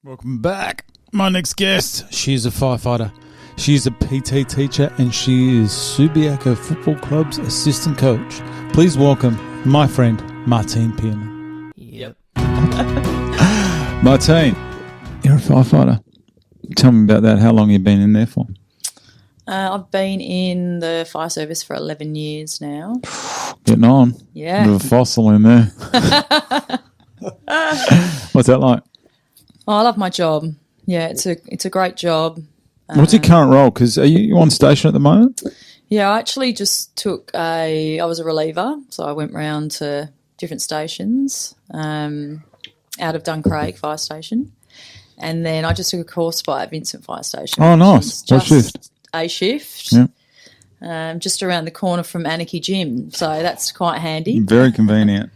Welcome back. My next guest, she's a firefighter. She's a PT teacher and she is Subiaco Football Clubs assistant coach. Please welcome my friend, Martene Pearman. Yep. Martene, you're a firefighter. Tell me about that. How long have you been in there for? I've been in the fire service for 11 years now. Getting on. Yeah. Bit of a fossil in there. What's that like? Oh, I love my job. Yeah, it's a great job. What's your current role? Because are you on station at the moment? Yeah, I actually just I was a reliever, so I went round to different stations out of Duncraig Fire Station. And then I just took a course by Vincent Fire Station. Oh, nice. What shift? A shift. Yeah. Just around the corner from Anarchy Gym. So that's quite handy. Very convenient.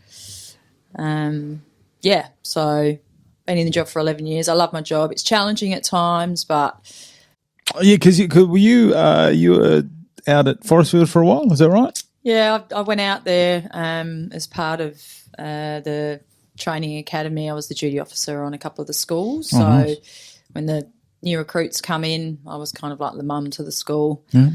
Yeah, so been in the job for 11 years. I love my job. It's challenging at times, but... Yeah, because you were out at Forestfield for a while, is that right? Yeah, I went out there as part of the training academy. I was the duty officer on a couple of the schools. So nice. When the new recruits come in, I was kind of like the mum to the school. Yeah.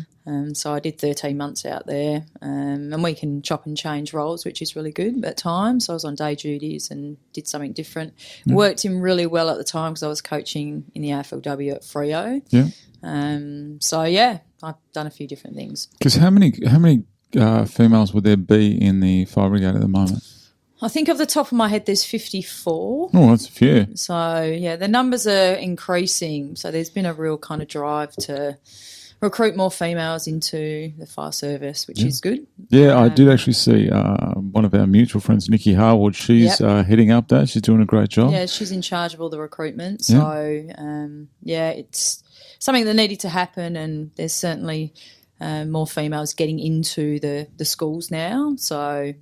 So I did 13 months out there, and we can chop and change roles, which is really good at times. So I was on day duties and did something different. Yeah. Worked in really well at the time because I was coaching in the AFLW at Freo. Yeah. So yeah, I've done a few different things. Because how many females would there be in the fire brigade at the moment? I think off the top of my head, there's 54. Oh, that's a few. So yeah, the numbers are increasing. So there's been a real kind of drive to recruit more females into the fire service, which is good. Yeah, I did actually see one of our mutual friends, Nikki Harwood. She's heading up that. She's doing a great job. Yeah, she's in charge of all the recruitment. So, it's something that needed to happen, and there's certainly more females getting into the schools now. So,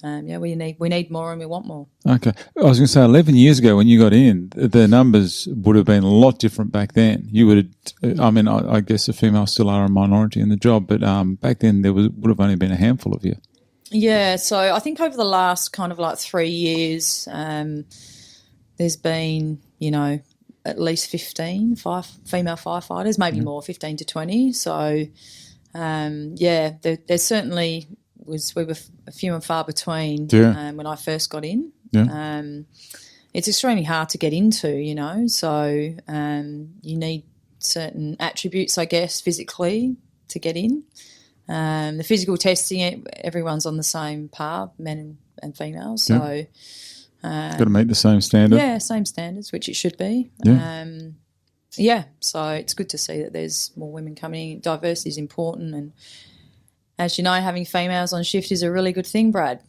we need more and we want more. Okay. I was going to say 11 years ago when you got in, the numbers would have been a lot different back then. You would have, I guess the females still are a minority in the job, but back then there would have only been a handful of you. Yeah, so I think over the last kind of like 3 years, there's been, at least 15 female firefighters, maybe more, 15 to 20. So, there certainly we were few and far between when I first got in. Yeah. It's extremely hard to get into, so you need certain attributes, I guess, physically to get in. The physical testing, everyone's on the same par, men and females. So got to meet the same standard. Yeah, same standards, which it should be. Yeah. So it's good to see that there's more women coming in. Diversity is important, and as you know, having females on shift is a really good thing, Brad.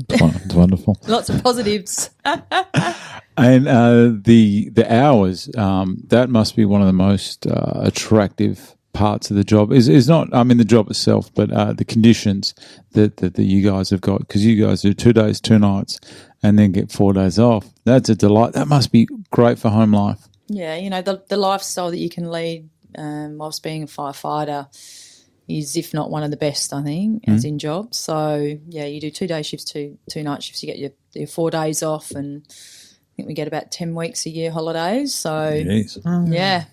It's wonderful. Lots of positives. And the hours, that must be one of the most attractive parts of the job. Is not, the job itself, but the conditions that you guys have got, because you guys do 2 days, 2 nights, and then get 4 days off. That's a delight. That must be great for home life. Yeah, the lifestyle that you can lead whilst being a firefighter is, if not one of the best, I think, as in jobs. So, yeah, you do 2 day shifts, two night shifts, you get your 4 days off, and I think we get about 10 weeks a year holidays. So, yeah.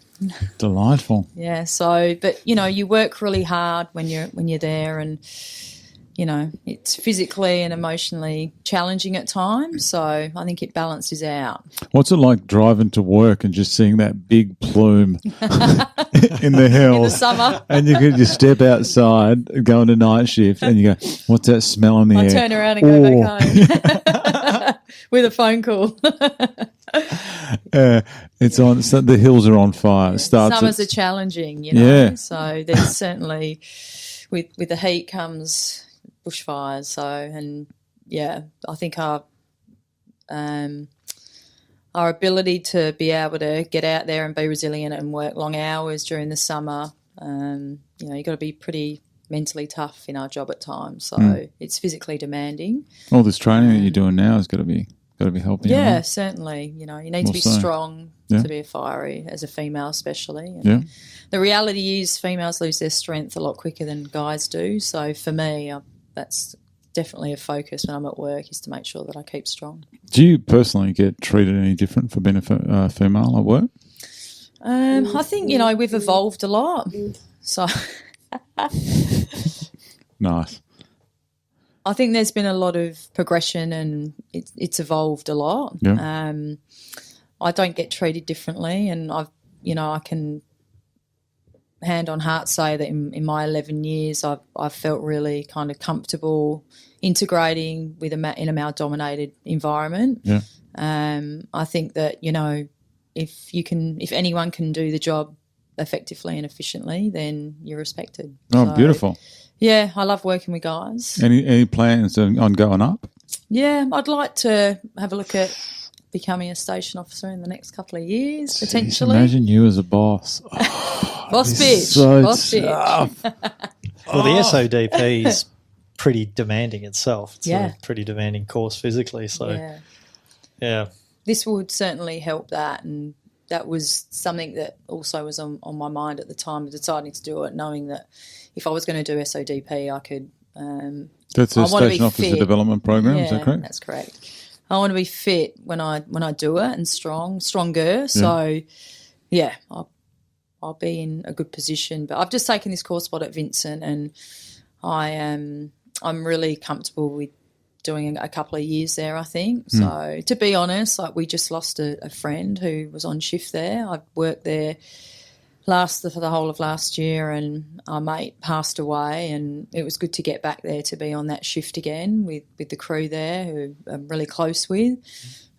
Delightful. Yeah, so, but, you work really hard when you're there, and, it's physically and emotionally challenging at times. So I think it balances out. What's it like driving to work and just seeing that big plume in the hills? In the summer. And you could just step outside and go on a night shift and you go, what's that smell in the air? I turn around and go back home with a phone call. It's on. So the hills are on fire. Summers are challenging, Yeah. So there's certainly, with the heat comes bushfires. So, and I think our ability to be able to get out there and be resilient and work long hours during the summer, you've got to be pretty mentally tough in our job at times. So it's physically demanding. All this training that you're doing now has got to be helping. Yeah, certainly. You need to be strong to be a fiery, as a female especially. And the reality is females lose their strength a lot quicker than guys do. So for me, that's definitely a focus when I'm at work is to make sure that I keep strong. Do you personally get treated any different for being a female at work? I think, we've evolved a lot. So Nice. I think there's been a lot of progression and it's evolved a lot. Yeah. I don't get treated differently, and I can hand on heart say that in my 11 years I've felt really kind of comfortable integrating in a male-dominated environment. Yeah. I think that, if anyone can do the job effectively and efficiently, then you're respected. Oh, So, beautiful. yeah, I love working with guys. Any plans on going up? Yeah, I'd like to have a look at becoming a station officer in the next couple of years, potentially. Imagine you as a boss. Boss bitch. So Boss bitch. Well, the SODP is pretty demanding itself. It's Yeah. a pretty demanding course physically. So, yeah. This would certainly help that, and that was something that also was on my mind at the time of deciding to do it, knowing that if I was going to do SODP, I could. That's a I wanna be station officer fit. development program. Yeah, Is that correct? that's correct. I want to be fit when I do it and stronger. So, yeah, I'll be in a good position. But I've just taken this course spot at Vincent, and I'm really comfortable with doing a couple of years there, I think. So, to be honest, we just lost a friend who was on shift there. I worked there for the whole of last year, and our mate passed away, and it was good to get back there to be on that shift again with the crew there who I'm really close with.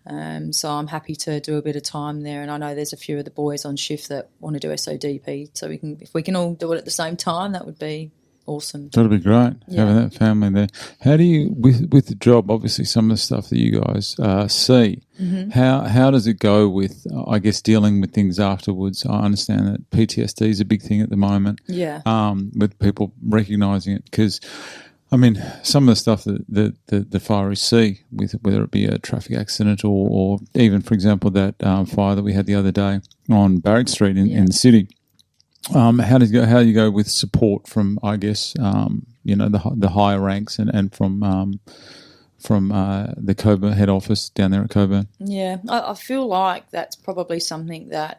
So I'm happy to do a bit of time there, and I know there's a few of the boys on shift that want to do SODP, so if we can all do it at the same time, that would be awesome. That'd be great, having that family there. How do you, with the job, obviously some of the stuff that you guys see, how does it go with, I guess, dealing with things afterwards? I understand that PTSD is a big thing at the moment, with people recognising it, because, I mean, some of the stuff that the fireys see, with whether it be a traffic accident or even, for example, that fire that we had the other day on Barrack Street in the city. How do you go with support from, I guess, the higher ranks and from the Coburn head office down there at Coburn? Yeah, I feel like that's probably something that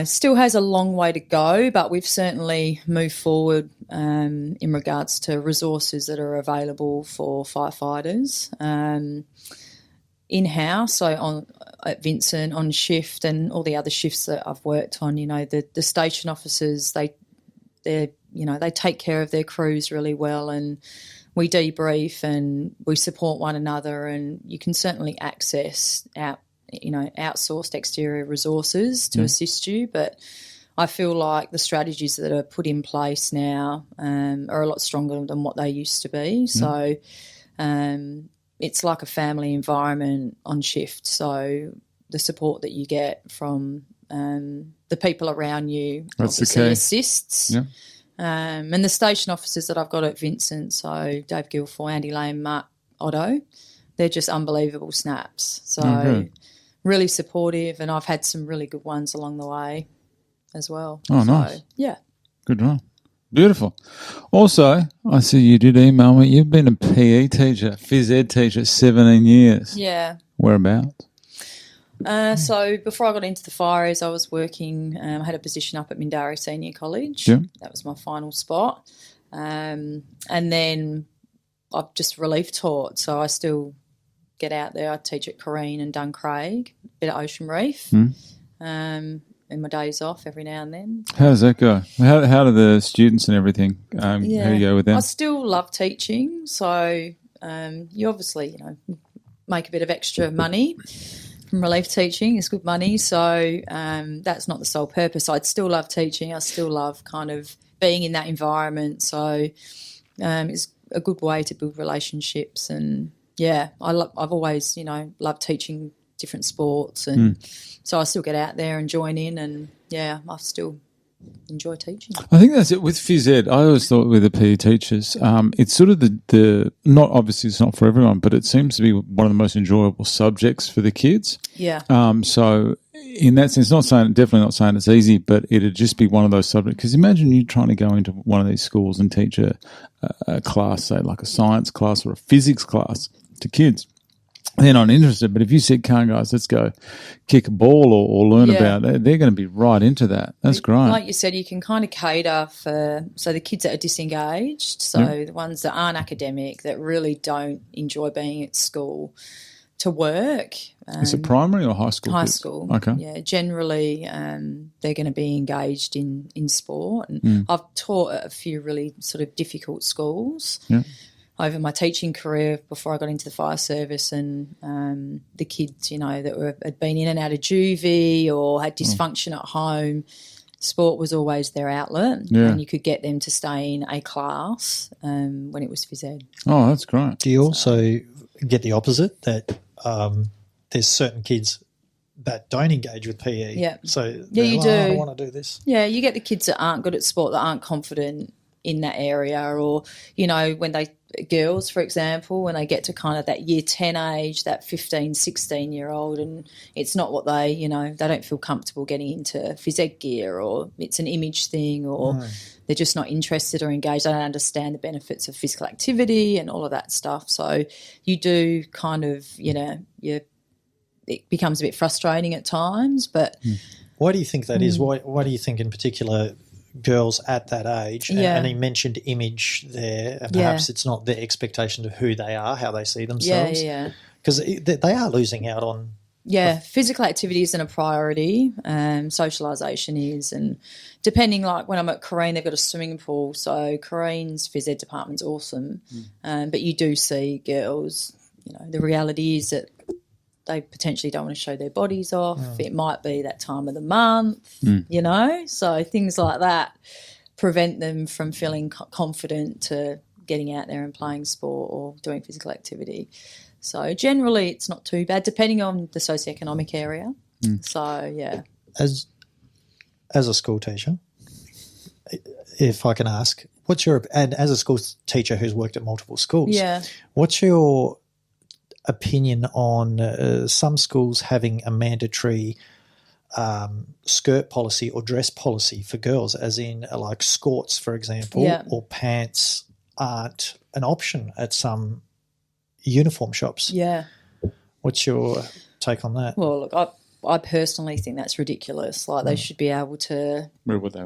still has a long way to go, but we've certainly moved forward in regards to resources that are available for firefighters. In-house, so at Vincent on shift and all the other shifts that I've worked on, the station officers, they take care of their crews really well, and we debrief and we support one another, and you can certainly access outsourced exterior resources to assist you, but I feel like the strategies that are put in place now are a lot stronger than what they used to be. So it's like a family environment on shift. So the support that you get from the people around you obviously assists. Yeah. And the station officers that I've got at Vincent, so Dave Guilfoyle, Andy Lane, Mark Otto, they're just unbelievable snaps. So really supportive, and I've had some really good ones along the way as well. Oh, nice. Yeah. Good run. Beautiful. Also, I see you did email me. You've been a PE teacher, phys ed teacher, 17 years. Yeah. Whereabouts? So before I got into the Fireys, I was working, I had a position up at Mindarie Senior College. Yeah. That was my final spot. And then I've just relief taught, so I still get out there. I teach at Corrine and Duncraig, a bit at Ocean Reef. In my days off every now and then. How does that go? How do the students and everything, how do you go with them? I still love teaching, so you obviously make a bit of extra money from relief teaching. It's good money, so that's not the sole purpose. I'd still love teaching. I still love kind of being in that environment, so it's a good way to build relationships. And I've always loved teaching different sports, and so I still get out there and join in, and I still enjoy teaching. I think that's it with phys ed. I always thought with the PE teachers, it's sort of the not obviously it's not for everyone, but it seems to be one of the most enjoyable subjects for the kids. Yeah. So in that sense, definitely not saying it's easy, but it'd just be one of those subjects. Because imagine you trying to go into one of these schools and teach a class, say like a science class or a physics class to kids. They're not interested, but if you said, "Come on, guys, let's go kick a ball or learn about it," they're going to be right into that. That's great. Like you said, you can kind of cater for the kids that are disengaged, so the ones that aren't academic, that really don't enjoy being at school, to work. Is it primary or high school? High kids? school. Okay. Yeah, generally they're going to be engaged in sport. And I've taught at a few really sort of difficult schools. Yeah. Over my teaching career before I got into the fire service, and the kids, that had been in and out of juvie or had dysfunction at home, sport was always their outlet, and you could get them to stay in a class when it was phys ed. Oh, that's great. Do you also get the opposite, that there's certain kids that don't engage with PE? Yeah. So you do. I don't want to do this. Yeah, you get the kids that aren't good at sport, that aren't confident in that area, or, when girls, for example, when they get to kind of that year 10 age, that 15, 16-year-old, and it's not what they don't feel comfortable getting into phys ed gear, or it's an image thing, or they're just not interested or engaged. They don't understand the benefits of physical activity and all of that stuff. So you do kind of, it becomes a bit frustrating at times. But why do you think that is? Why do you think in particular girls at that age, and he mentioned image there, and perhaps it's not their expectation of who they are, how they see themselves? Because they are losing out on... physical activity isn't a priority, socialisation is, and depending, like when I'm at Corrine, they've got a swimming pool, so Corine's phys ed department's awesome, but you do see girls, the reality is that they potentially don't want to show their bodies off. It might be that time of the month, so things like that prevent them from feeling confident to getting out there and playing sport or doing physical activity. So generally it's not too bad, depending on the socioeconomic area. So, yeah. As a school teacher, if I can ask, and as a school teacher who's worked at multiple schools, what's your opinion on some schools having a mandatory skirt policy or dress policy for girls, as in like skirts, for example, or pants aren't an option at some uniform shops? Yeah. What's your take on that? Well, look, I personally think that's ridiculous. Like, they should be able to wear what they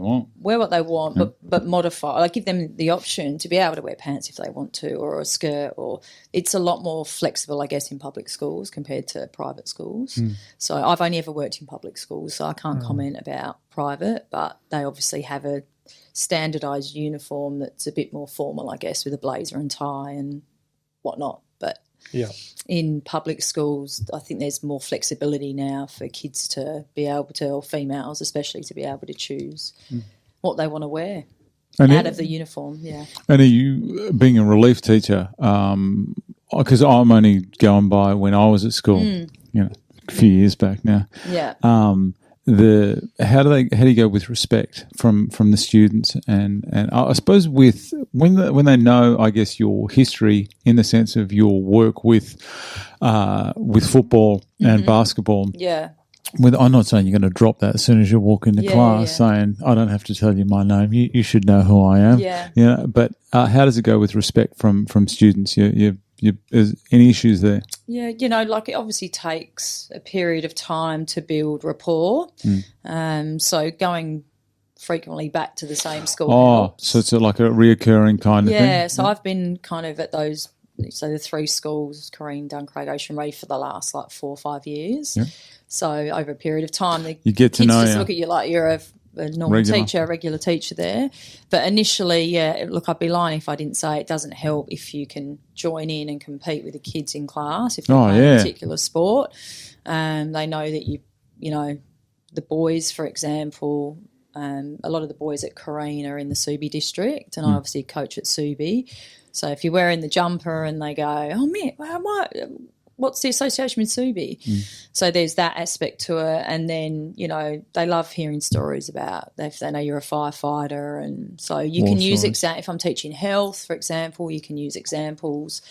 want, but modify. Like, give them the option to be able to wear pants if they want to, or a skirt. Or it's a lot more flexible, I guess, in public schools compared to private schools. So I've only ever worked in public schools, so I can't comment about private. But they obviously have a standardised uniform that's a bit more formal, I guess, with a blazer and tie and whatnot. But in public schools, I think there's more flexibility now for kids to be able to, or females especially, to be able to choose what they want to wear out of the uniform. And are you, being a relief teacher, because I'm only going by when I was at school, a few years back now. How do you go with respect from the students, and I suppose with when they know, I guess, your history in the sense of your work with football and basketball. I'm not saying you're going to drop that as soon as you walk into class, saying I don't have to tell you my name. You should know who I am. But how does it go with respect from students? Is any issues there? Yeah, like, it obviously takes a period of time to build rapport. So going frequently back to the same school helps. So it's like a reoccurring kind of thing? Yeah, so I've been kind of at those, so the three schools, Corrine, Duncraig, Ocean Reef, for the last 4 or 5 years. So over a period of time, you get to kids know just look at you like you're a normal teacher, a regular teacher there. But initially, look, I'd be lying if I didn't say it doesn't help if you can join in and compete with the kids in class if they're playing a particular sport. They know that the boys, for example, a lot of the boys at Corrine are in the Subi district, and I obviously coach at Subi. So if you're wearing the jumper and they go, oh, man, what's the association with Subi? So there's that aspect to it. And then, you know, they love hearing stories about if they know you're a firefighter. And so you can use if I'm teaching health, for example, you can use examples.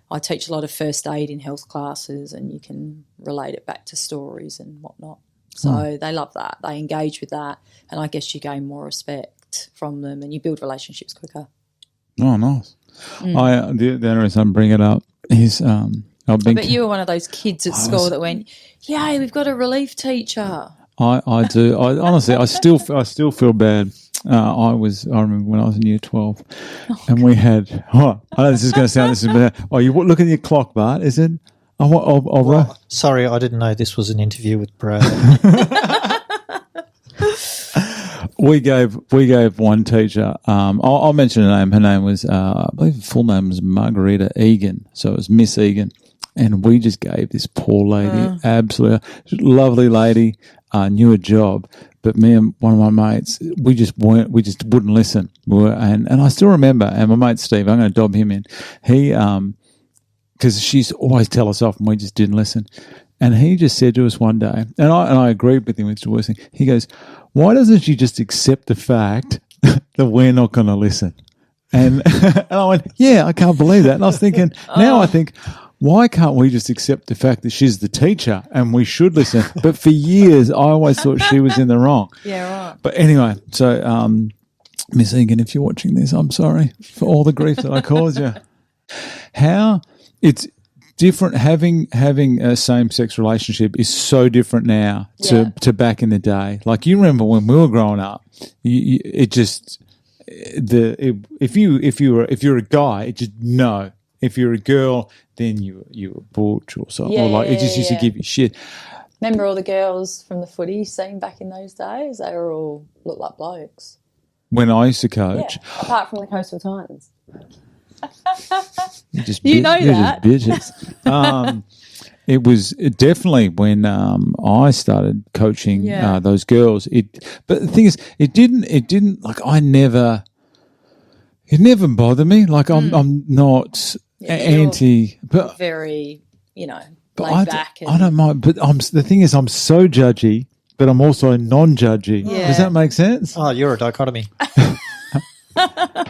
I teach a lot of first aid in health classes, and you can relate it back to stories and whatnot. So they love that. They engage with that, and I guess you gain more respect from them and you build relationships quicker. Oh, nice. The only reason I'm bringing it up is I bet you were one of those kids at school that went, "Yay, we've got a relief teacher." I do. I honestly, I still feel bad. I remember when I was in year 12, and we had. I know this is going to sound bad. Oh, you look at your clock, Bart. Is it? Sorry, I didn't know this was an interview with Brad. We gave one teacher. I'll mention her name. Her name was, I believe, the full name was Margarita Egan. So it was Miss Egan, and we just gave this poor lady, absolutely lovely lady, knew her job. But me and one of my mates, we just wouldn't listen. And I still remember, and my mate Steve, I'm going to dob him in. He, because she's always tell us off, and we just didn't listen. And he just said to us one day, and I agreed with him with the worst thing. He goes, "Why doesn't she just accept the fact that we're not going to listen?" And I went, "Yeah, I can't believe that." And I was thinking, now I think, why can't we just accept the fact that she's the teacher and we should listen? But for years, I always thought she was in the wrong. Yeah, right. But anyway, so Miss Egan, if you're watching this, I'm sorry for all the grief that I caused you. How it's different having a same-sex relationship is so different now to back in the day. Like, you remember when we were growing up, if you're a guy, it just no. If you're a girl, then you were butch or something. It just used to give you shit. Remember all the girls from the footy scene back in those days? They were all looked like blokes. When I used to coach. Yeah, apart from the Coastal Titans. You're just that. Bitches. It was definitely when I started coaching those girls. But the thing is, it didn't like it never bothered me. Like I'm not anti, but very laid back. I don't mind. But the thing is, I'm so judgy, but I'm also non-judgy. Yeah. Does that make sense? Oh, you're a dichotomy.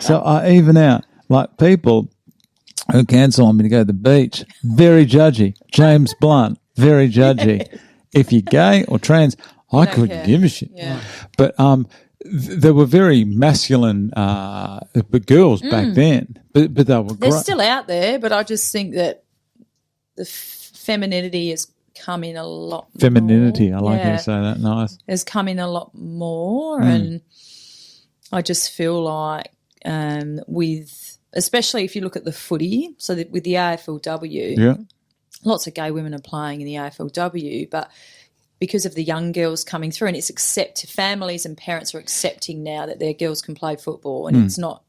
So I even out. Like, people who cancel on me to go to the beach, very judgy. James Blunt, very judgy. If you're gay or trans, I couldn't give a shit. Yeah. But they were very masculine girls back then. But they were great. They're still out there, but I just think that the femininity has come in a lot Femininity, more. I like how you say that. Nice. Has come in a lot more, and I just feel like especially if you look at the footy, so that with the AFLW, lots of gay women are playing in the AFLW, but because of the young girls coming through, and it's families and parents are accepting now that their girls can play football, and it's not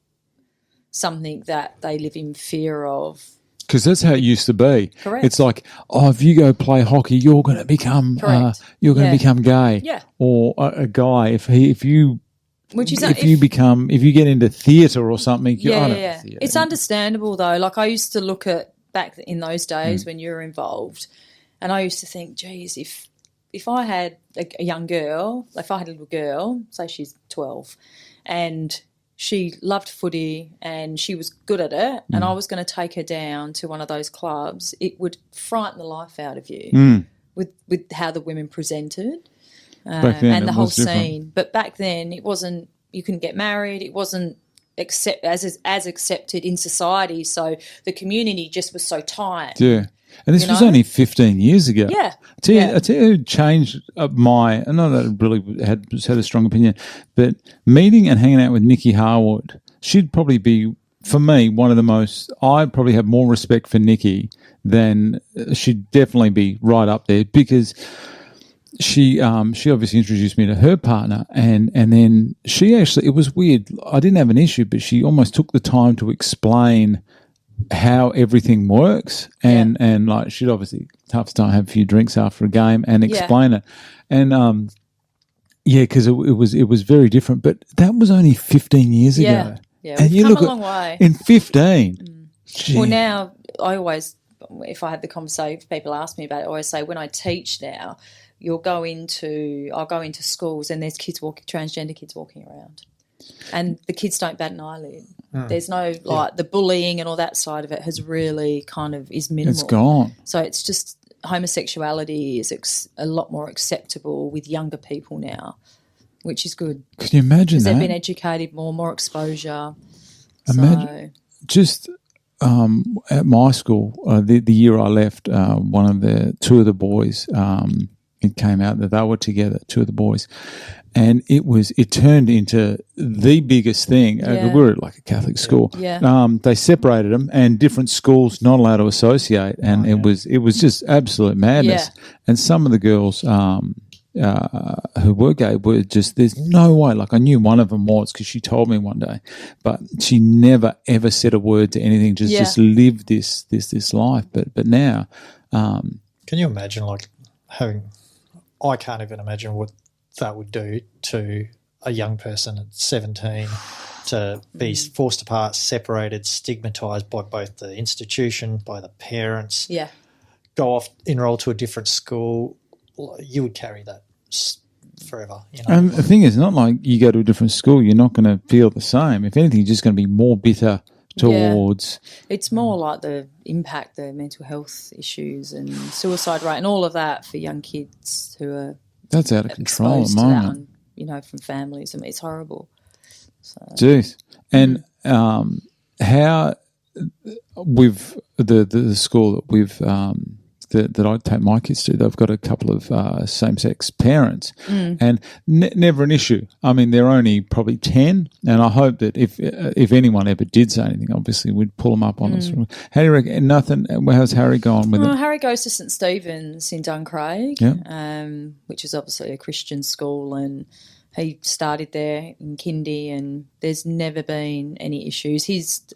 something that they live in fear of. Because that's how it used to be. Correct. It's like, if you go play hockey, you're going to become become gay. Yeah. Or a guy if you get into theatre or something. Yeah. It's understandable though. Like, I used to look at back in those days when you were involved, and I used to think, geez, if I had a young girl, if I had a little girl, say she's 12, and she loved footy and she was good at it, and I was going to take her down to one of those clubs, it would frighten the life out of you with how the women presented. And the whole scene. But back then it wasn't, you couldn't get married, it wasn't as accepted in society, so the community just was so tight. Yeah. And this was only 15 years ago. Yeah. I tell you who changed I know that I really had a strong opinion, but meeting and hanging out with Nikki Harwood, she'd probably be, for me, one of the most, I'd probably have more respect for Nikki than, she'd definitely be right up there, because she obviously introduced me to her partner, and then she actually, it was weird. I didn't have an issue, but she almost took the time to explain how everything works, and like, she'd obviously tough time have a few drinks after a game and explain it, and because it was very different. But that was only 15 years ago. Yeah, and we've come a long way in 15. Well, now I always if I had the conversation, if people ask me about it, I always say when I teach now, I'll go into schools and there's transgender kids walking around, and the kids don't bat an eyelid. There's no the bullying and all that side of it has really is minimal. It's gone. So it's just homosexuality is a lot more acceptable with younger people now, which is good. Can you imagine that? They've been educated more exposure. Imagine just at my school, the year I left, two of the boys, it came out that they were together, two of the boys, and it turned into the biggest thing. We were at like a Catholic school. Yeah. They separated them, and different schools not allowed to associate, and it was just absolute madness. Yeah. And some of the girls who were gay were just, there's no way. Like I knew one of them was because she told me one day, but she never ever said a word to anything. Just lived this life. But now, can you imagine having? I can't even imagine what that would do to a young person at 17 to be forced apart, separated, stigmatised by both the institution, by the parents. Yeah. Go off, enrol to a different school. You would carry that forever. And the thing is, not like you go to a different school, you're not going to feel the same. If anything, you're just going to be more bitter towards. It's more like the impact, the mental health issues and suicide rate and all of that for young kids who are that's out of control at the moment. From families. I mean, it's horrible. So. Jeez. And how with the school that we've that I take my kids to, they've got a couple of same-sex parents and never an issue. I mean, they're only probably 10, and I hope that if anyone ever did say anything, obviously we'd pull them up on us. How do you reckon? Nothing. How's Harry going with it? Harry goes to St Stephen's in Duncraig, which is obviously a Christian school, and he started there in kindy, and there's never been any issues.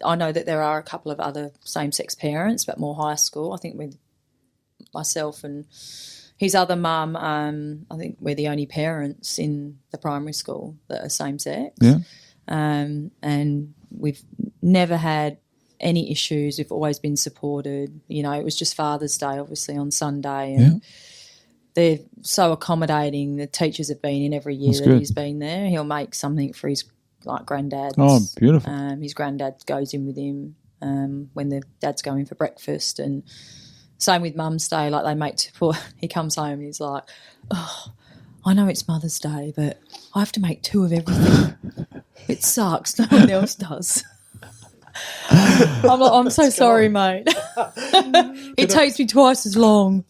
I know that there are a couple of other same-sex parents, but more high school. I think with myself and his other mum, I think we're the only parents in the primary school that are same-sex. Yeah. And we've never had any issues. We've always been supported. It was just Father's Day, obviously, on Sunday, and they're so accommodating. The teachers have been in every year that he's been there. He'll make something for his granddad. Oh, beautiful. His granddad goes in with him when the dad's going for breakfast, and same with Mum's Day. Like they make he comes home and he's like, "Oh, I know it's Mother's Day, but I have to make 2 of everything. It sucks. No one else does." I'm like, "I'm so sorry, mate. It takes me twice as long."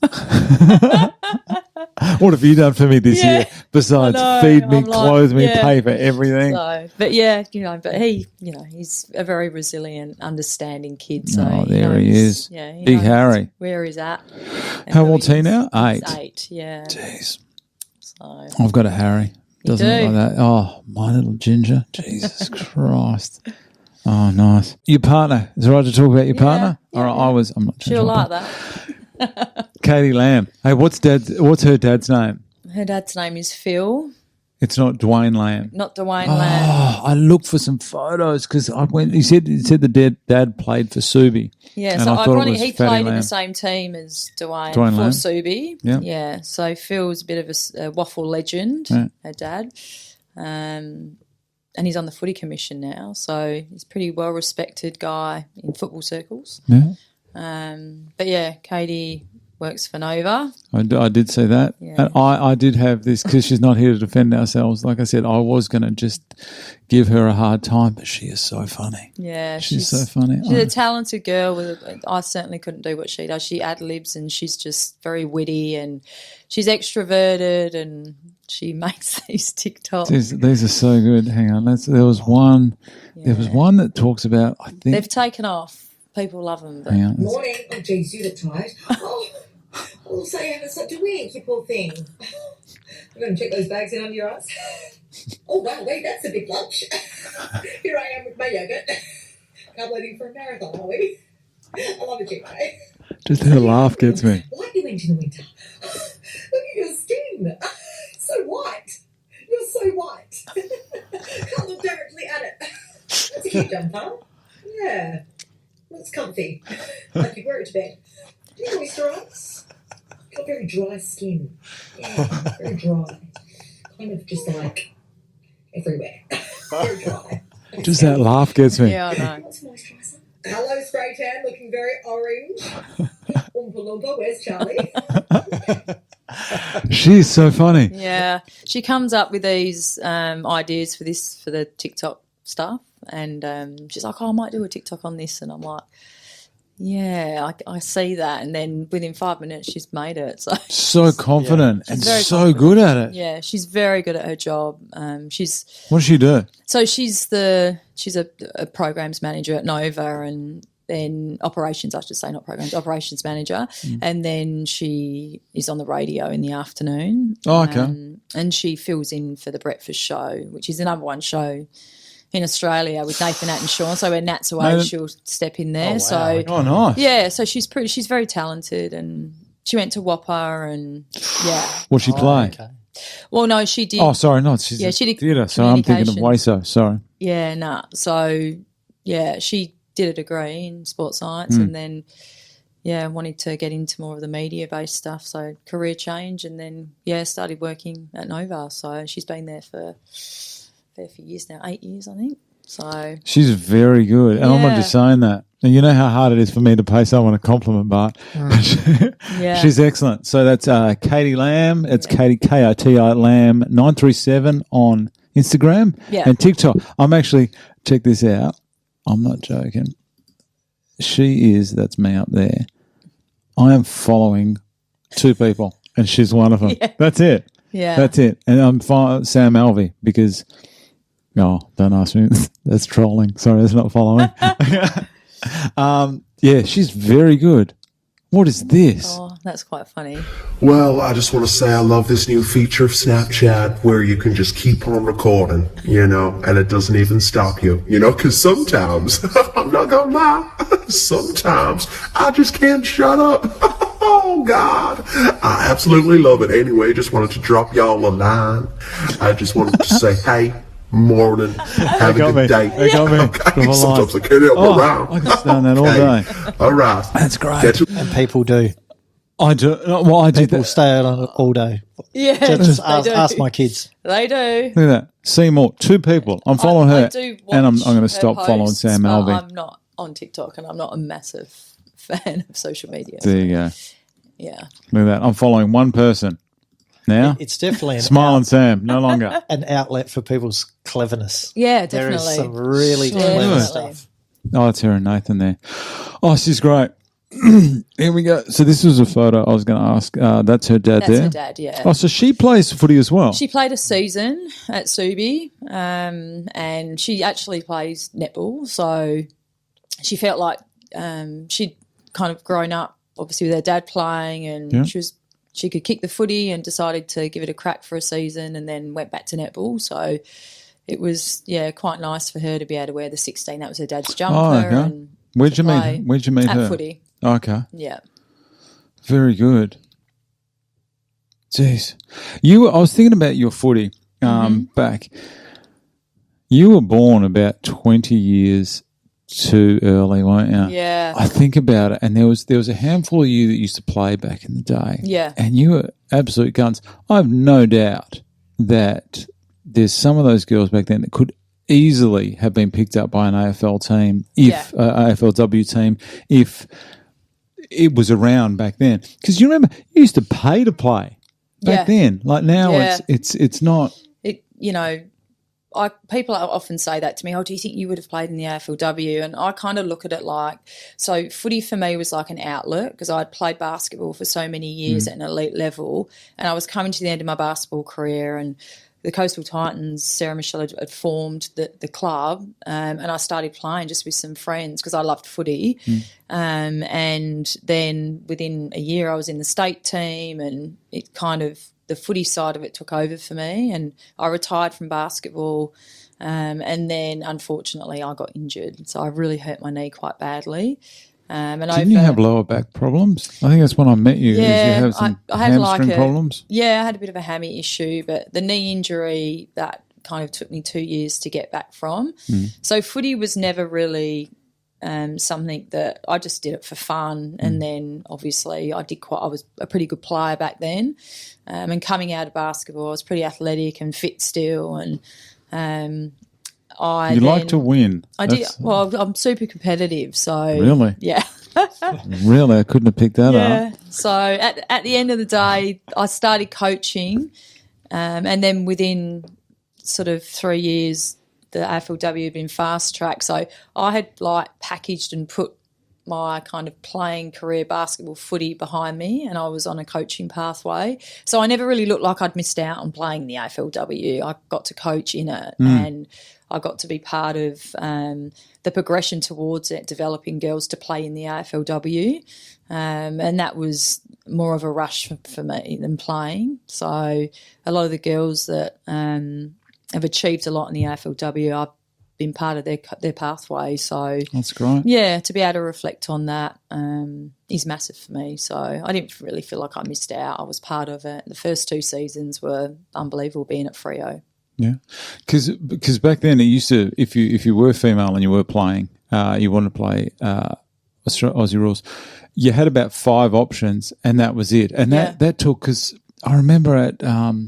What have you done for me this year besides feed me, clothe me, pay for everything? So, but he's a very resilient, understanding kid. So there he is. Yeah, Big Harry. Where he's at. How old's he now? 8. He's 8, yeah. Jeez. So I've got a Harry. Doesn't look like that. Oh, my little ginger. Jesus Christ. Oh, nice. Your partner. Is it right to talk about your partner? Yeah, All right, I'm not she'll like that. Katie Lamb. Hey, what's her dad's name? Her dad's name is Phil. It's not Dwayne Lamb. Not Dwayne Lamb. Oh, I looked for some photos because I went. He said the dad played for Subi. Yeah, so ironically, he played in the same team as Dwayne for Lamb. Subi. Yeah. Yeah. So Phil's a bit of a waffle legend. Yeah. Her dad. And he's on the footy commission now, so he's a pretty well-respected guy in football circles. Yeah. But, yeah, Katie works for Nova. I did see that. Yeah. And I did have this, because she's not here to defend ourselves. Like I said, I was going to just give her a hard time, but she is so funny. Yeah. She's so funny. She's a talented girl. I certainly couldn't do what she does. She ad-libs and she's just very witty and she's extroverted and she makes these TikToks. These are so good. Hang on. There was one that talks about, I think. They've taken off. People love them. Hang on. Morning. Oh, geez, you look tired. Oh, so you having such a week, you poor thing. I'm going to check those bags in under your eyes. Oh, wow, wait, that's a big lunch. Here I am with my yogurt. Can't waiting for a marathon, are we? I love a chick, right? Just her laugh gets me. Why do you went in the winter? Look at your skin. It's so white. You're so white. Can't look directly at it. That's a cute jumper. Yeah. Looks comfy. Like you wear it to bed. moisturise. Got very dry skin. Yeah, very dry. Kind of just like everywhere. Very dry. Just that laugh gets me. Yeah, I know. What's moisturiser? Hello, spray tan, looking very orange. Oompa Loompa, where's Charlie? She's so funny. Yeah, she comes up with these ideas for the TikTok stuff, and she's like, "Oh, I might do a TikTok on this," and I'm like, "Yeah, I see that," and then within 5 minutes, she's made it. So confident and very so confident. good at it. Yeah, she's very good at her job. What does she do? So she's a programs manager at Nova, and then operations, I should say, not programs, operations manager. And then she is on the radio in the afternoon. Oh, okay. And she fills in for the breakfast show, which is the number one show in Australia with Nathan, Nat and Sean. So when Nat's away, she'll step in there. Oh, wow. So Oh, nice. yeah, so she's very talented, and she went to Whopper, and yeah. What'd she play? Okay. Well, no, she did. Oh, sorry, no. She did theatre. So I'm thinking of communication. WASO. Sorry. Yeah, nah. So, yeah, she did a degree in sports science and then, wanted to get into more of the media-based stuff. So career change, and then, started working at Nova. So she's been there for a fair few years now, 8 years, I think. So She's very good. And I'm not just saying that. And you know how hard it is for me to pay someone a compliment, Bart. yeah. She's excellent. So that's Katie Lamb. It's Katie, Kiti Lamb, 937 on Instagram and TikTok. I'm actually, check this out. I'm not joking. That's me up there. I am following 2 people, and she's one of them. Yeah. That's it. Yeah. That's it. And I'm Sam Alvey because, don't ask me. That's trolling. Sorry, that's not following. She's very good. What is this? Oh, that's quite funny. Well, I just want to say I love this new feature of Snapchat where you can just keep on recording, and it doesn't even stop you, because sometimes, I'm not gonna lie, sometimes I just can't shut up. Oh, God. I absolutely love it. Anyway, just wanted to drop y'all a line. I just wanted to say, hey, morning, have a good day. They got me. Okay, sometimes I can't help around. I could stand that all day. All right. That's great. And people do. I do. Well, I did People that. stay out on it all day. Yeah, Just they do. ask my kids. They do. Look at that. Seymour, 2 people. I'm following her. I do watch And I'm going to her stop following posts, Sam but Alvey. I'm not on TikTok, and I'm not a massive fan of social media. There you go. Yeah. Look at that. I'm following 1 person now. It's definitely Smiling Sam, no longer. an outlet for people's cleverness. Yeah, There is definitely. some really So clever good. stuff. Oh, it's her and Nathan there. Oh, she's great. Here we go. So this was a photo I was going to ask. That's her dad That's there? her dad, yeah. Oh, so she plays footy as well? She played a season at Subi, and she actually plays netball. So she felt like she'd kind of grown up, obviously, with her dad playing, and she could kick the footy, and decided to give it a crack for a season, and then went back to netball. So it was, quite nice for her to be able to wear the 16. That was her dad's jumper. Oh, okay. And Where'd you play meet at her? footy. Okay. Yeah. Very good. Jeez. I was thinking about your footy back. You were born about 20 years too early, weren't you? Yeah. I think about it, and there was a handful of you that used to play back in the day. Yeah. And you were absolute guns. I have no doubt that there's some of those girls back then that could easily have been picked up by an AFL team, AFLW team, if it was around back then. Because you remember, you used to pay to play back then. Like now, it's not. People often say that to me, do you think you would have played in the AFLW? And I kind of look at it like, so footy for me was like an outlet, because I'd played basketball for so many years at an elite level, and I was coming to the end of my basketball career, and the Coastal Titans, Sarah Michelle had formed the club, and I started playing just with some friends because I loved footy. And then within a year I was in the state team, and it kind of, the footy side of it took over for me, and I retired from basketball, and then unfortunately I got injured. So I really hurt my knee quite badly. Didn't you have lower back problems? I think that's when I met you. Yeah, you have some I had hamstring problems. Yeah, I had a bit of a hammy issue, but the knee injury, that kind of took me 2 years to get back from. So footy was never really something that I just did it for fun. And then obviously I was a pretty good player back then. And coming out of basketball, I was pretty athletic and fit still. And you like to win. I did. Well, I'm super competitive. So really, yeah. Really, I couldn't have picked that up. So at the end of the day, I started coaching, and then within sort of 3 years, the AFLW had been fast tracked. So I had packaged and put my kind of playing career basketball footy behind me, and I was on a coaching pathway. So I never really looked like I'd missed out on playing the AFLW. I got to coach in it, and I got to be part of the progression towards it, developing girls to play in the AFLW, and that was more of a rush for me than playing. So a lot of the girls that have achieved a lot in the AFLW, I've been part of their pathway. So that's great. Yeah, to be able to reflect on that is massive for me. So I didn't really feel like I missed out. I was part of it. The first 2 seasons were unbelievable being at Freo. Yeah, because back then it used to, if you were female and you were playing, you wanted to play Aussie rules, you had about 5 options and that was it. And that took, because I remember at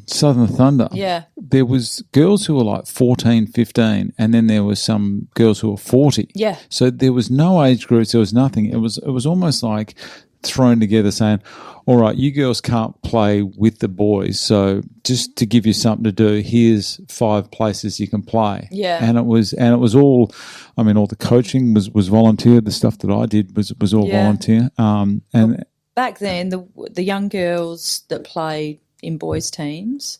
Southern Thunder, there was girls who were like 14, 15, and then there was some girls who were 40. Yeah. So there was no age groups, there was nothing. It was almost like thrown together saying, all right, you girls can't play with the boys, so just to give you something to do, here's 5 places you can play. Yeah. And it was all, I mean, all the coaching was volunteer. The stuff that I did was all volunteer. Back then, the young girls that played in boys' teams,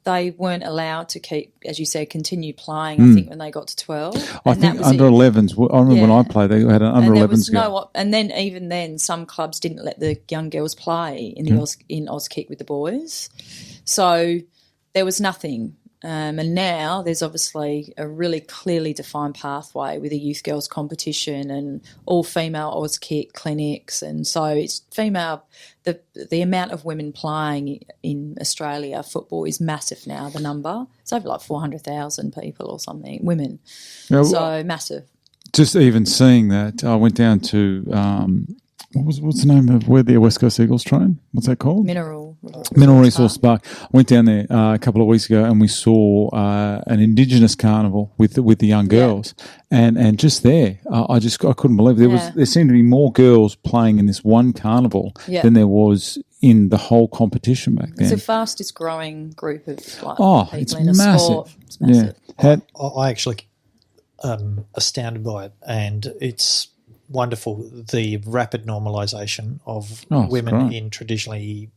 they weren't allowed to keep, as you said, continue playing, I think, when they got to 12. I think under 11s, I remember when I played, they had an under 11s girl. And then even then, some clubs didn't let the young girls play in Auskick with the boys. So there was nothing. And now there's obviously a really clearly defined pathway with a youth girls competition and all female Auskick clinics, and so it's female. The amount of women playing in Australia football is massive now. The number, it's over like 400,000 people or something, women. Yeah, so massive. Just even seeing that, I went down to what's the name of where the West Coast Eagles train? What's that called? Mineral Resource Park. I went down there a couple of weeks ago and we saw an Indigenous carnival with the young girls, and just there, I couldn't believe it. There seemed to be more girls playing in this one carnival than there was in the whole competition back then. It's the fastest growing group of people it's in a massive. sport. It's massive. Yeah. I actually astounded by it, and it's wonderful, the rapid normalisation of women in traditionally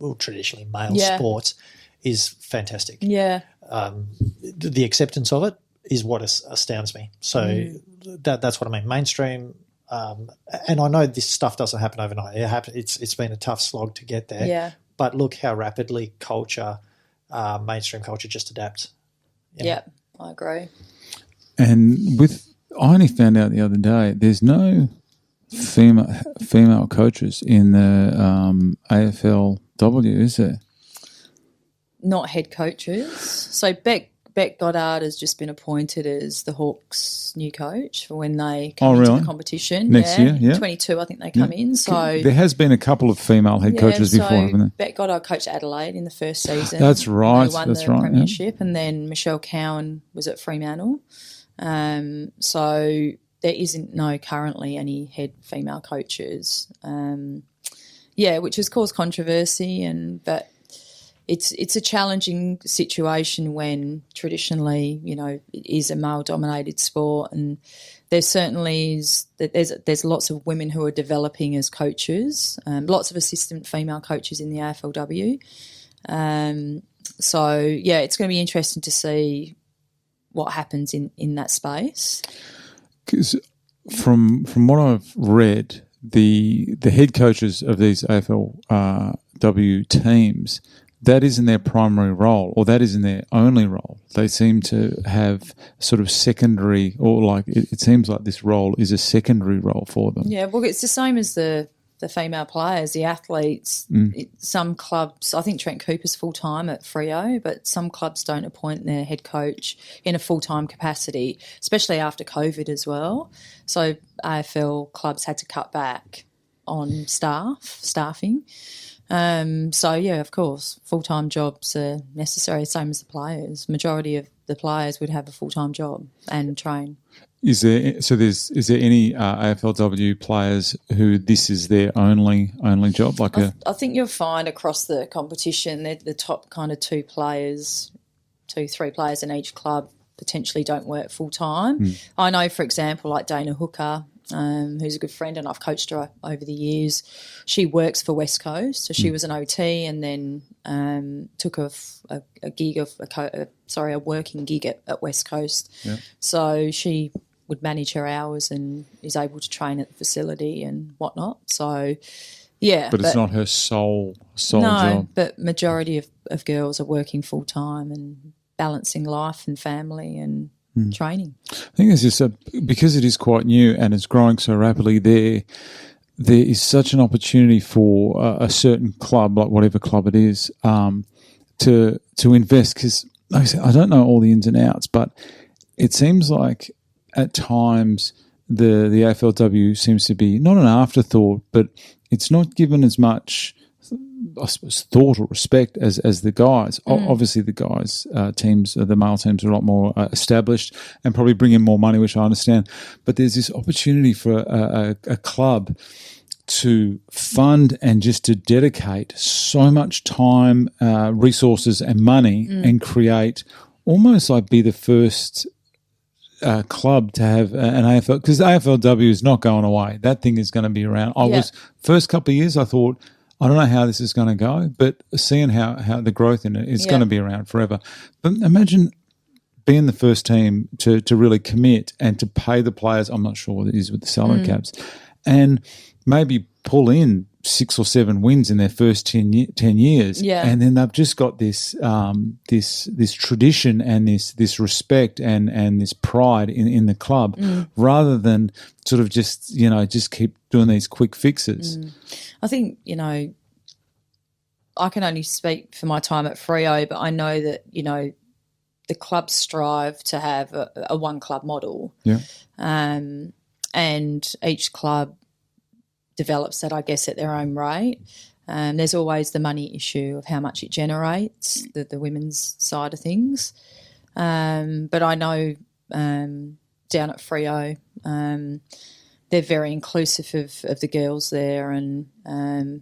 male sports is fantastic. Yeah. The acceptance of it is what astounds me. So that's what I mean. Mainstream, and I know this stuff doesn't happen overnight. It's been a tough slog to get there. Yeah. But look how rapidly mainstream culture just adapts. Yeah, I agree. And I only found out the other day, there's no female coaches in the AFLW, is there? Not head coaches. So Beck Goddard has just been appointed as the Hawks' new coach for when they come into the competition. Next year, 22, I think they come in. So there has been a couple of female head coaches before, haven't there? Beck Goddard coached Adelaide in the first season. That's right. They won the premiership, and then Michelle Cowan was at Fremantle. So there isn't currently any head female coaches. Which has caused controversy, but it's a challenging situation when traditionally, it is a male-dominated sport, and there certainly is there's lots of women who are developing as coaches, lots of assistant female coaches in the AFLW. It's going to be interesting to see what happens in that space. Because from what I've read, the head coaches of these AFLW teams, that isn't their primary role, or that isn't their only role. They seem to have sort of secondary, or it seems like this role is a secondary role for them. Yeah, well, it's the same as the the female players, the athletes. Some clubs, I think Trent Cooper's full-time at Freo, but some clubs don't appoint their head coach in a full-time capacity, especially after COVID as well. So AFL clubs had to cut back on staffing. So, yeah, of course, full-time jobs are necessary, same as the players. Majority of the players would have a full-time job and train. Is there any AFLW players who this is their only job? I think you'll find across the competition that the top kind of 3 players in each club potentially don't work full time. I know, for example, like Dana Hooker, who's a good friend, and I've coached her over the years. She works for West Coast, so she was an OT and then took a working gig at West Coast. Yeah. So she would manage her hours and is able to train at the facility and whatnot. So, yeah. But it's not her sole job. No, but majority of girls are working full time and balancing life and family and training. I think it's just because it is quite new and it's growing so rapidly, there is such an opportunity for a certain club, like whatever club it is, to invest, because like I said, I don't know all the ins and outs, but it seems like at times the AFLW seems to be not an afterthought, but it's not given as much, I suppose, thought or respect as the guys. Obviously, the guys' teams, the male teams, are a lot more established and probably bring in more money, which I understand. But there's this opportunity for a club to fund and just to dedicate so much time, resources and money and create almost like be the first club to have an AFL, because the AFLW is not going away. That thing is going to be around. First couple of years I thought, I don't know how this is going to go, but seeing how the growth in it is going to be around forever. But imagine being the first team to really commit and to pay the players. I'm not sure what it is with the salary caps, and maybe pull in 6 or 7 wins in their first 10 years. Yeah. And then they've just got this this tradition and this respect and this pride in the club, rather than sort of just keep doing these quick fixes. I think, I can only speak for my time at Freo, but I know that, the clubs strive to have a one club model. Yeah. And each club develops that, I guess, at their own rate. There's always the money issue of how much it generates, the women's side of things. But I know down at Freo, they're very inclusive of the girls there and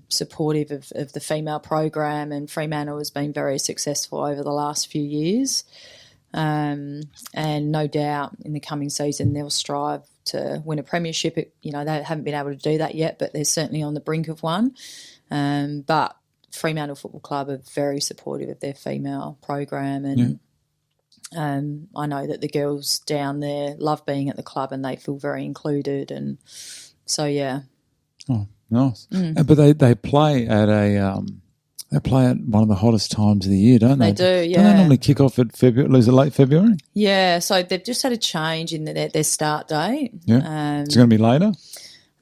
supportive of the female program, and Fremantle has been very successful over the last few years. And no doubt in the coming season they'll strive to win a premiership. They haven't been able to do that yet, but they're certainly on the brink of one. But Fremantle Football Club are very supportive of their female program, and I know that the girls down there love being at the club and they feel very included, and so Oh, nice. But they play at one of the hottest times of the year, don't they? They do, yeah. Don't they normally kick off at February? Is it late February? Yeah, so they've just had a change in their start date. Yeah, it's going to be later?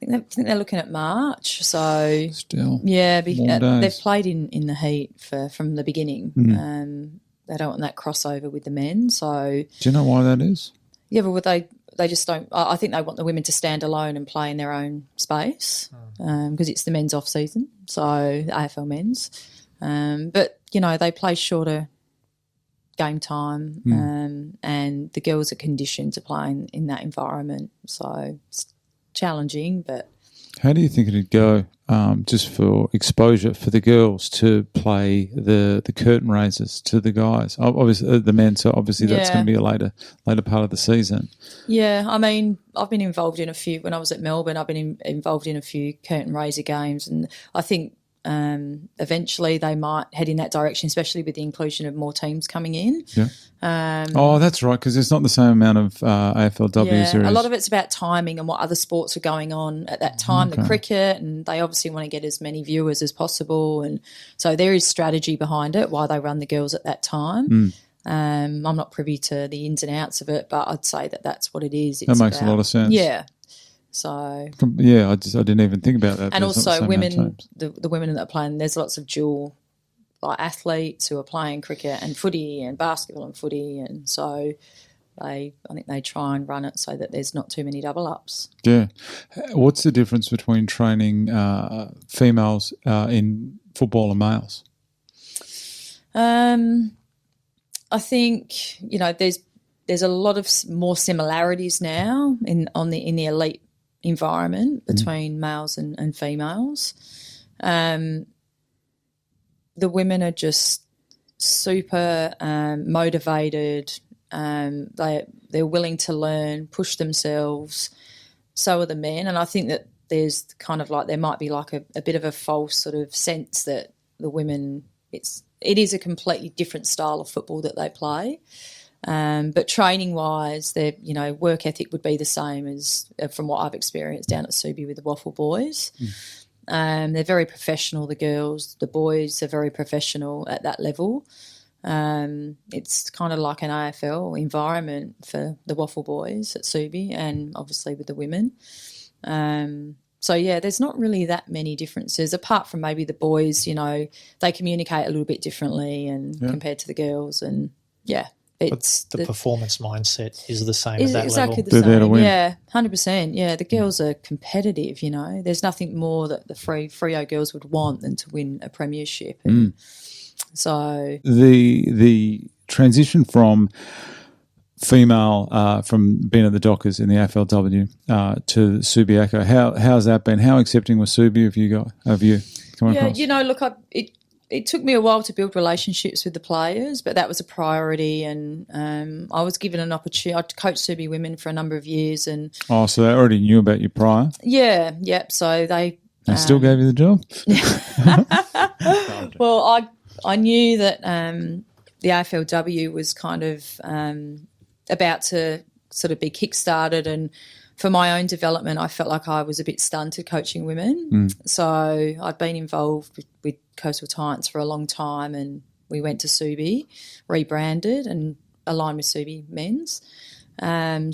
I think they're looking at March. So still, they've played in the heat from the beginning. They don't want that crossover with the men. So do you know why that is? Yeah, but they just don't. I think they want the women to stand alone and play in their own space because it's the men's off season. So AFL men's, but they play shorter game time, and the girls are conditioned to play in that environment. So it's challenging, but. How do you think it'd go just for exposure for the girls to play the curtain raisers to the guys? Obviously, the men, so obviously that's going to be a later part of the season. Yeah, I mean, I've been involved in a few. When I was at Melbourne, I've been involved in a few curtain raiser games, and I think eventually they might head in that direction, especially with the inclusion of more teams coming in. Yeah. That's right, because it's not the same amount of AFLWs. Yeah, a lot of it's about timing and what other sports are going on at that time, the cricket, and they obviously want to get as many viewers as possible. And so there is strategy behind it, why they run the girls at that time. I'm not privy to the ins and outs of it, but I'd say that that's what it is. That makes a lot of sense. Yeah. So yeah, I didn't even think about that. and There's not also so many women, teams. the women that are playing, there's lots of dual like athletes who are playing cricket and footy and basketball and footy, and so I think they try and run it so that there's not too many double ups. Yeah. What's the difference between training females in football and males? I think there's a lot of more similarities now in the elite environment between males and females. The women are just super motivated. They're willing to learn, push themselves. So are the men, and I think that there's kind of like there might be like a bit of a false sort of sense that the women it is a completely different style of football that they play. But training wise, their work ethic would be the same as from what I've experienced down at Subi with the Waffle boys. They're very professional, the girls. The boys are very professional at that level. It's kind of like an AFL environment for the Waffle boys at Subi and obviously with the women. So, yeah, there's not really that many differences apart from maybe the boys, they communicate a little bit differently and compared to the girls and, yeah. But the performance mindset is the same at that exactly level. The They're same. there to win. Yeah, 100%. Yeah, the girls are competitive, There's nothing more that the Freo girls would want than to win a premiership. And so the transition from female from being at the Dockers in the AFLW to Subiaco, how's that been? How accepting was Subi of you coming across? Look, it took me a while to build relationships with the players, but that was a priority. And I was given an opportunity. I coached Subi women for a number of years, and so they already knew about you prior. Yeah, yep. So they still gave you the job. Well, I knew that the AFLW was kind of about to sort of be kick-started, and for my own development, I felt like I was a bit stunted coaching women. So I'd been involved with Coastal Titans for a long time, and we went to Subi, rebranded and aligned with Subi Men's.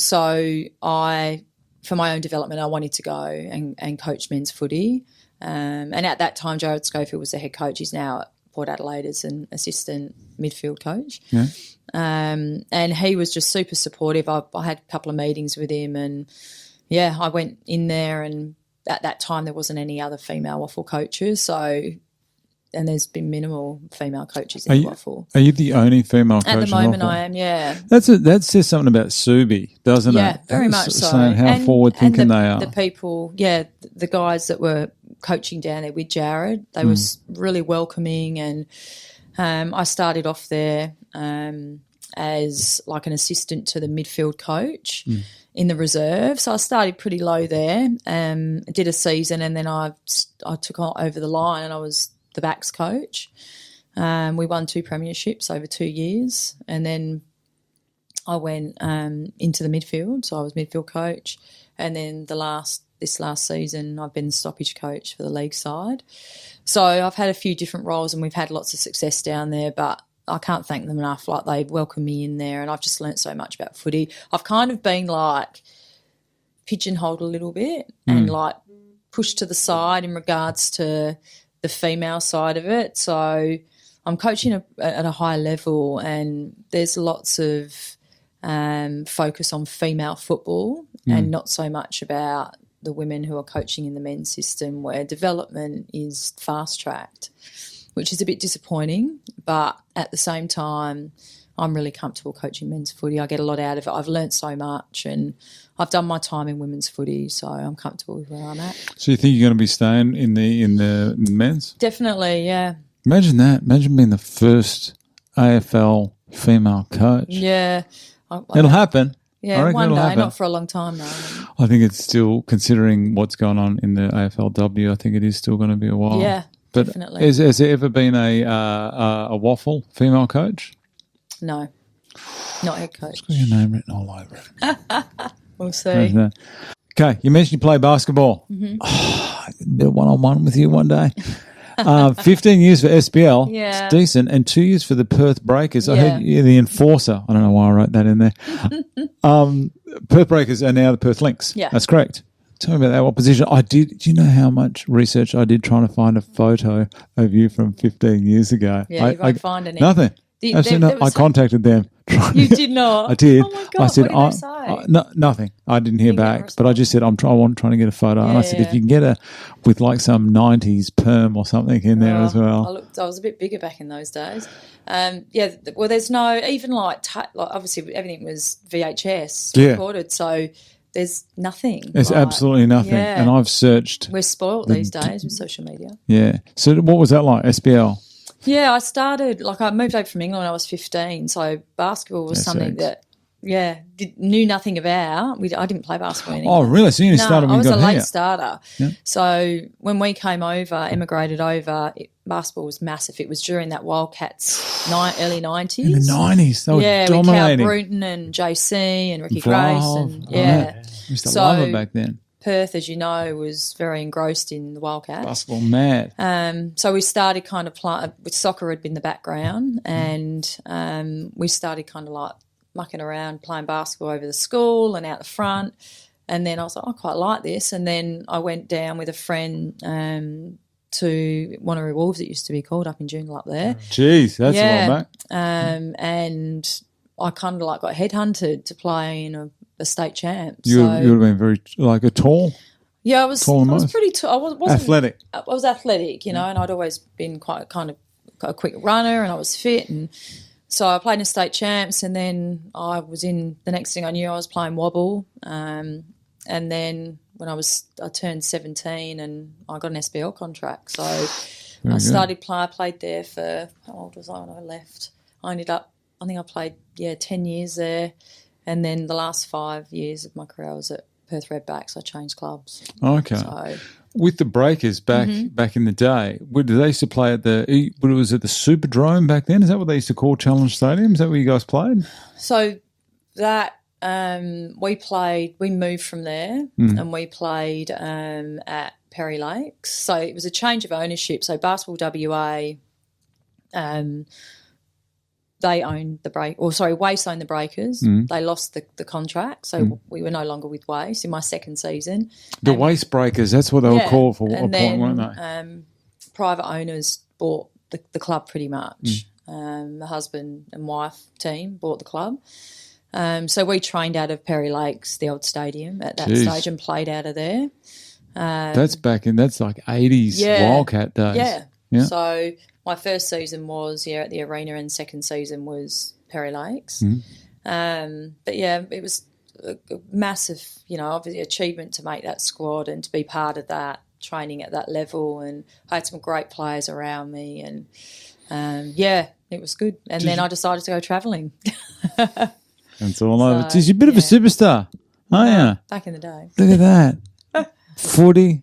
So for my own development, I wanted to go and coach men's footy. And at that time, Jared Schofield was the head coach. He's now at Port Adelaide as an assistant midfield coach. Yeah. And he was just super supportive. I had a couple of meetings with him, and, yeah, I went in there, and at that time there wasn't any other female waffle coaches. And there's been minimal female coaches in waffle. Are you the only female coach? At the moment, in waffle? I am. Yeah. That says something about Subi, doesn't it? Yeah, very much so. Saying how forward thinking they are. The people, the guys that were coaching down there with Jared, they were really welcoming, and I started off there as like an assistant to the midfield coach in the reserve. So I started pretty low there, did a season, and then I took over the line and I was the backs coach. We won 2 premierships over 2 years, and then I went into the midfield. So I was midfield coach, and then this last season I've been the stoppage coach for the league side. So I've had a few different roles, and we've had lots of success down there, but I can't thank them enough. Like, they welcomed me in there, and I've just learnt so much about footy. I've kind of been like pigeonholed a little bit and like pushed to the side in regards to the female side of it. So I'm coaching at a high level, and there's lots of focus on female football and not so much about the women who are coaching in the men's system, where development is fast-tracked, which is a bit disappointing. But at the same time, I'm really comfortable coaching men's footy. I get a lot out of it. I've learnt so much, and I've done my time in women's footy, so I'm comfortable with where I'm at. So you think you're going to be staying in the men's? Definitely, yeah. Imagine that. Imagine being the first AFL female coach. Yeah. It'll happen. Yeah, one day, not for a long time though. I think it's still, considering what's going on in the AFLW, I think it is still going to be a while. Yeah, but definitely. Has there ever been a waffle female coach? No, not head coach. It's got your name written all over it. We'll see. Okay, you mentioned you play basketball. Oh, a bit of one-on-one with you one day. 15 years for SPL. Yeah. It's decent. And 2 years for the Perth Breakers. I Yeah. heard you're the enforcer. I don't know why I wrote that in there. Perth Breakers are now the Perth Lynx. Yeah. That's correct. Tell me about that opposition. Do you know how much research I did trying to find a photo of you from 15 years ago? Yeah, you won't find any. Nothing. Absolutely not. I contacted them. You did not? I did. Oh, my God. I said, what did they say? nothing. I didn't hear back. But I just said, I'm trying to get a photo. Yeah, and I said, if you can get with like some 90s perm or something in there as well. I was a bit bigger back in those days. Well, there's no, even like obviously everything was VHS recorded, so there's nothing. There's absolutely nothing. Yeah. And I've searched. We're spoiled these days with social media. Yeah. So what was that like, SBL? Yeah, I moved over from England when I was 15, so basketball was something that, knew nothing about. I didn't play basketball in England. Oh, really? So you started when you got here? I was a late starter. Yeah. So when we came over, emigrated over, basketball was massive. It was during that Wildcats early 90s. In the 90s, they were dominating. With Cal Bruton and JC and Ricky Grace. And, used to love it back then. Perth, as you know, was very engrossed in the Wildcats. Basketball mad. So we started kind of playing, with soccer had been the background, and we started kind of like mucking around playing basketball over the school and out the front. And then I was like, I quite like this. And then I went down with a friend to Wanneroo Wolves, it used to be called, up in Joondalup there. Jeez, that's a lot back. And I kind of like got headhunted to play in a state champ. You would have been very like a tall. Yeah, I was pretty tall. I wasn't athletic. I was athletic, and I'd always been quite kind of a quick runner, and I was fit, and so I played in state champs, and then I was in. The next thing I knew, I was playing wobble, and then when I turned 17, and I got an SBL contract. So I started played there for, how old was I when I left? I think I played 10 years there. And then the last 5 years of my career I was at Perth Redbacks. I changed clubs. Okay. So, with the Breakers back in the day, did they used to play at was it the Superdrome back then? Is that what they used to call Challenge Stadium? Is that where you guys played? So that we moved from there and we played at Perry Lakes. So it was a change of ownership. So Basketball WA, they owned Waste owned the Breakers. They lost the contract, so we were no longer with Waste in my second season. The Waste Breakers, that's what they were called for a point, weren't they? Private owners bought the club pretty much. The husband and wife team bought the club. So we trained out of Perry Lakes, the old stadium at that stage, and played out of there. That's like 80s Wildcat days. Yeah. So my first season was at the arena, and second season was Perry Lakes. But it was a massive, obviously achievement to make that squad and to be part of that, training at that level. And I had some great players around me, and it was good. And then I decided to go travelling. It's all over. You're a bit of a superstar, aren't you? Back in the day. Look at that. Footy,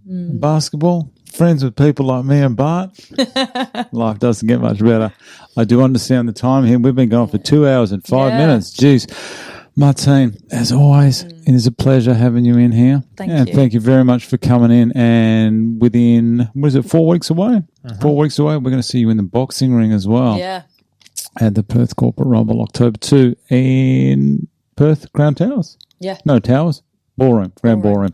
basketball, friends with people like me and Bart. Life doesn't get much better. I do understand the time here. We've been going for 2 hours and 5 minutes. Jeez. Martene, as always, it is a pleasure having you in here. Thank you. Thank you very much for coming in. And within, 4 weeks away? 4 weeks away, we're going to see you in the boxing ring as well. Yeah. At the Perth Corporate Rumble, October 2 in Perth, Crown Towers. Yeah. No, Towers. Ballroom, Grand Ballroom.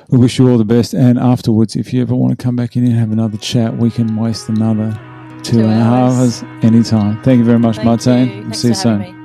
We wish you all the best. And afterwards, if you ever want to come back in and have another chat, we can waste another 2 hours anytime. Thank you very much, Martene. Thanks See you for having soon. me.